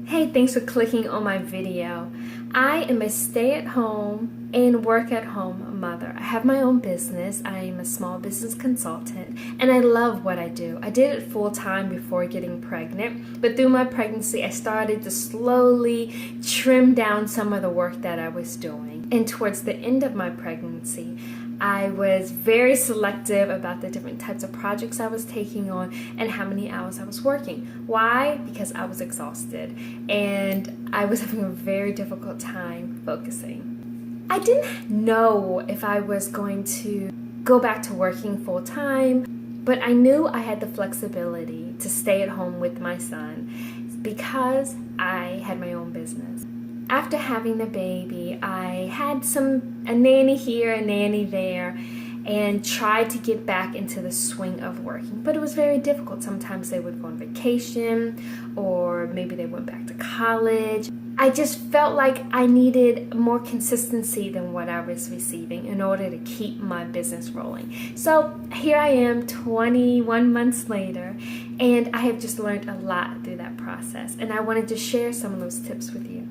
Hey, thanks for clicking on my video. I am a stay-at-home and work-at-home mother. I have my own business. I am a small business consultant and I love what I do. I did it full-time before getting pregnant, but through my pregnancy I started to slowly trim down some of the work that I was doing. And towards the end of my pregnancy, I was very selective about the different types of projects I was taking on and how many hours I was working. Why? Because I was exhausted and I was having a very difficult time focusing. I didn't know if I was going to go back to working full time, but I knew I had the flexibility to stay at home with my son because I had my own business. After having the baby, I had a nanny here, a nanny there, and tried to get back into the swing of working. But it was very difficult. Sometimes they would go on vacation, or maybe they went back to college. I just felt like I needed more consistency than what I was receiving in order to keep my business rolling. So here I am 21 months later, and I have just learned a lot through that process. And I wanted to share some of those tips with you.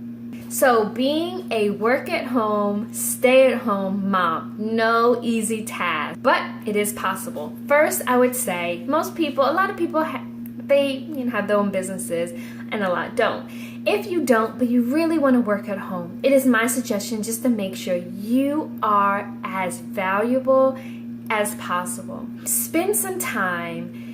So being a work-at-home, stay-at-home mom, no easy task, but it is possible. First, I would say a lot of people have their own businesses and a lot don't. If you don't, but you really want to work at home, it is my suggestion just to make sure you are as valuable as possible. Spend some time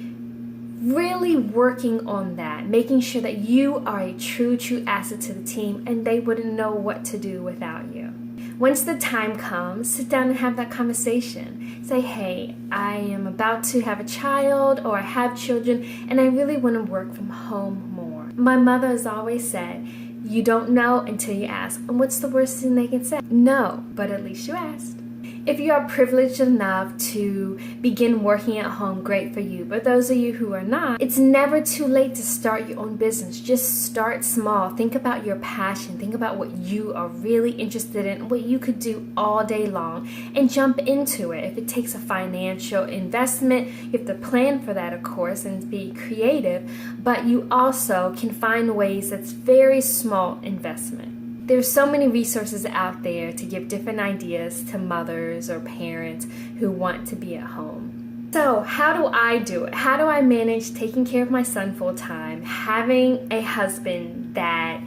really working on that, making sure that you are a true asset to the team and they wouldn't know what to do without you. Once the time comes, sit down and have that conversation. Say, hey, I am about to have a child or I have children and I really want to work from home more. My mother has always said, you don't know until you ask. And what's the worst thing they can say? No, but at least you asked. If you are privileged enough to begin working at home, great for you. But those of you who are not, it's never too late to start your own business. Just start small. Think about your passion. Think about what you are really interested in, what you could do all day long, and jump into it. If it takes a financial investment, you have to plan for that, of course, and be creative. But you also can find ways that's very small investment. There's so many resources out there to give different ideas to mothers or parents who want to be at home. So how do I do it? How do I manage taking care of my son full time, having a husband that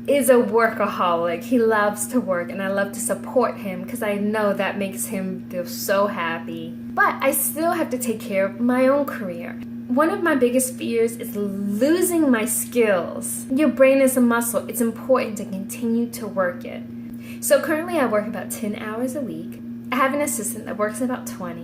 is a workaholic? He loves to work and I love to support him because I know that makes him feel so happy. But I still have to take care of my own career. One of my biggest fears is losing my skills. Your brain is a muscle. It's important to continue to work it. So currently I work about 10 hours a week. I have an assistant that works about 20,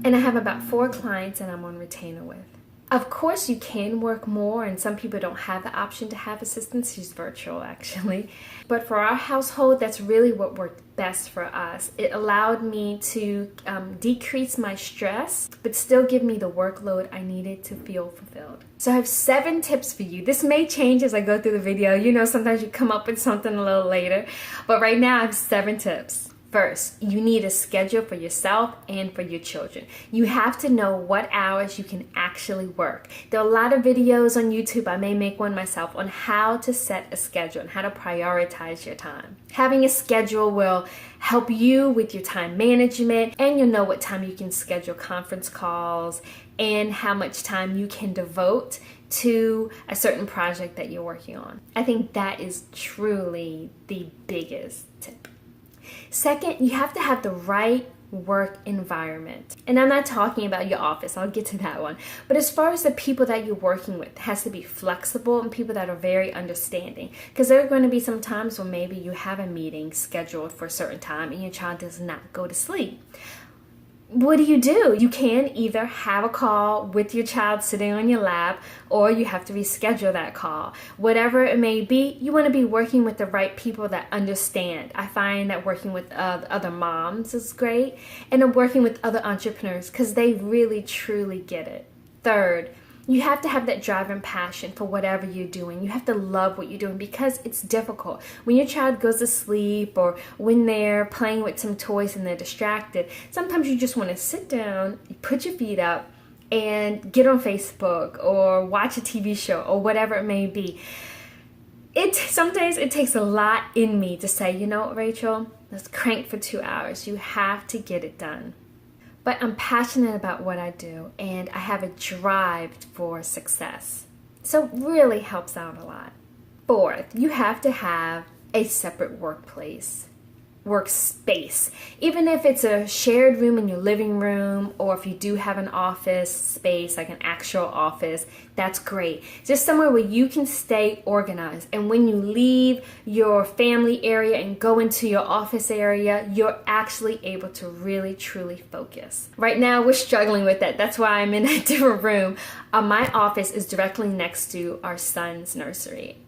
and I have about 4 clients that I'm on retainer with. Of course, you can work more, and some people don't have the option to have assistants. She's virtual, actually. But for our household, that's really what worked best for us. It allowed me to decrease my stress, but still give me the workload I needed to feel fulfilled. So I have 7 tips for you. This may change as I go through the video. You know, sometimes you come up with something a little later. But right now, I have 7 tips. First, you need a schedule for yourself and for your children. You have to know what hours you can actually work. There are a lot of videos on YouTube, I may make one myself, on how to set a schedule and how to prioritize your time. Having a schedule will help you with your time management, and you'll know what time you can schedule conference calls and how much time you can devote to a certain project that you're working on. I think that is truly the biggest tip. Second, you have to have the right work environment. And I'm not talking about your office, I'll get to that one. But as far as the people that you're working with, it has to be flexible and people that are very understanding. Because there are going to be some times when maybe you have a meeting scheduled for a certain time and your child does not go to sleep. What do? You can either have a call with your child sitting on your lap, or you have to reschedule that call. Whatever it may be, you want to be working with the right people that understand. I find that working with other moms is great, and working with other entrepreneurs because they really truly get it. Third, you have to have that drive and passion for whatever you're doing. You have to love what you're doing because it's difficult. When your child goes to sleep or when they're playing with some toys and they're distracted, sometimes you just want to sit down, put your feet up, and get on Facebook or watch a TV show or whatever it may be. Some days it takes a lot in me to say, you know what, Rachel, let's crank for 2 hours. You have to get it done. But I'm passionate about what I do, and I have a drive for success. So it really helps out a lot. Fourth, you have to have a separate workspace. Even if it's a shared room in your living room, or if you do have an office space, like an actual office, that's great. Just somewhere where you can stay organized. And when you leave your family area and go into your office area, you're actually able to really, truly focus. Right now, we're struggling with that. That's why I'm in a different room. My office is directly next to our son's nursery.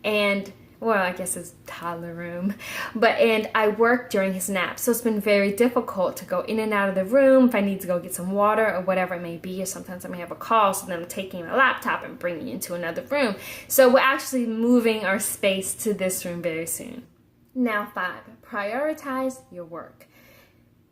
Well, I guess it's toddler room, and I work during his nap, so it's been very difficult to go in and out of the room if I need to go get some water or whatever it may be, or sometimes I may have a call, so then I'm taking my laptop and bringing it into another room. So we're actually moving our space to this room very soon. Now 5, prioritize your work.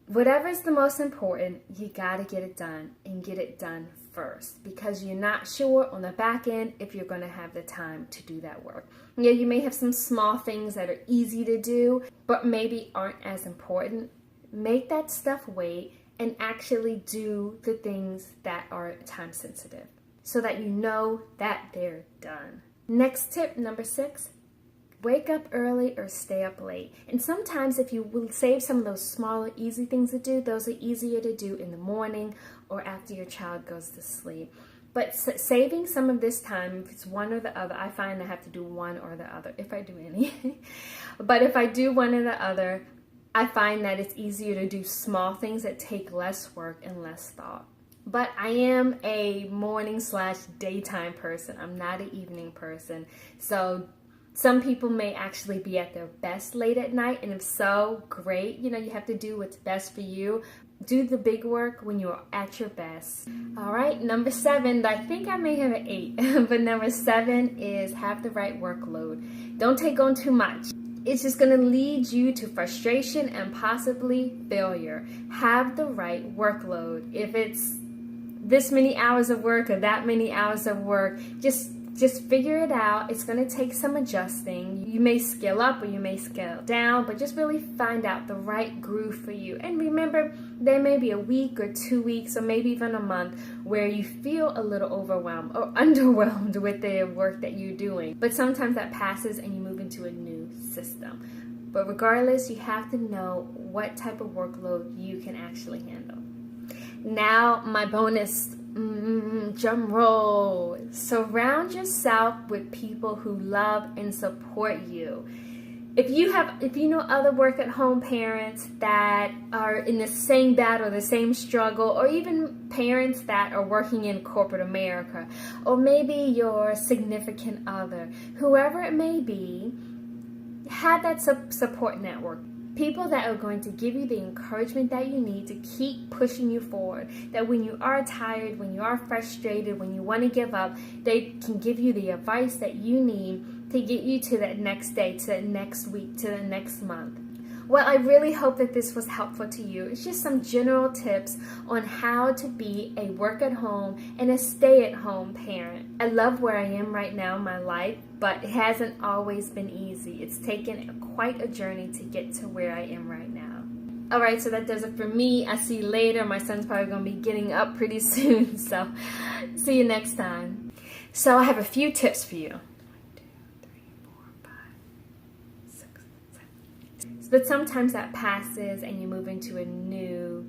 Whatever is the most important, you gotta get it done, and get it done first, because you're not sure on the back end if you're going to have the time to do that work. Yeah, you may have some small things that are easy to do, but maybe aren't as important. Make that stuff wait and actually do the things that are time sensitive so that you know that they're done. Next tip, number 6. Wake up early or stay up late. And sometimes if you will save some of those smaller, easy things to do, those are easier to do in the morning or after your child goes to sleep. But saving some of this time, if it's one or the other, I find I have to do one or the other, if I do any. But if I do one or the other, I find that it's easier to do small things that take less work and less thought. But I am a morning/daytime person. I'm not an evening person. So some people may actually be at their best late at night, and if so, great. You have to do what's best for you. Do the big work when you're at your best. All right, number 7, I think I may have an 8, but number 7 is have the right workload. Don't take on too much. It's just going to lead you to frustration and possibly failure. Have the right workload. If it's this many hours of work or that many hours of work, just figure it out. It's going to take some adjusting. You may scale up or you may scale down, but just really find out the right groove for you. And remember, there may be a week or 2 weeks or maybe even a month where you feel a little overwhelmed or underwhelmed with the work that you're doing. But sometimes that passes and you move into a new system. But regardless, you have to know what type of workload you can actually handle. Now, my bonus drum roll. Surround yourself with people who love and support you. If you know other work at home parents that are in the same battle, the same struggle, or even parents that are working in corporate America, or maybe your significant other, whoever it may be, have that support network. People that are going to give you the encouragement that you need to keep pushing you forward. That when you are tired, when you are frustrated, when you want to give up, they can give you the advice that you need to get you to that next day, to that next week, to the next month. Well, I really hope that this was helpful to you. It's just some general tips on how to be a work-at-home and a stay-at-home parent. I love where I am right now in my life, but it hasn't always been easy. It's taken quite a journey to get to where I am right now. All right, so that does it for me. I'll see you later. My son's probably going to be getting up pretty soon, so see you next time. So I have a few tips for you. But sometimes that passes and you move into a new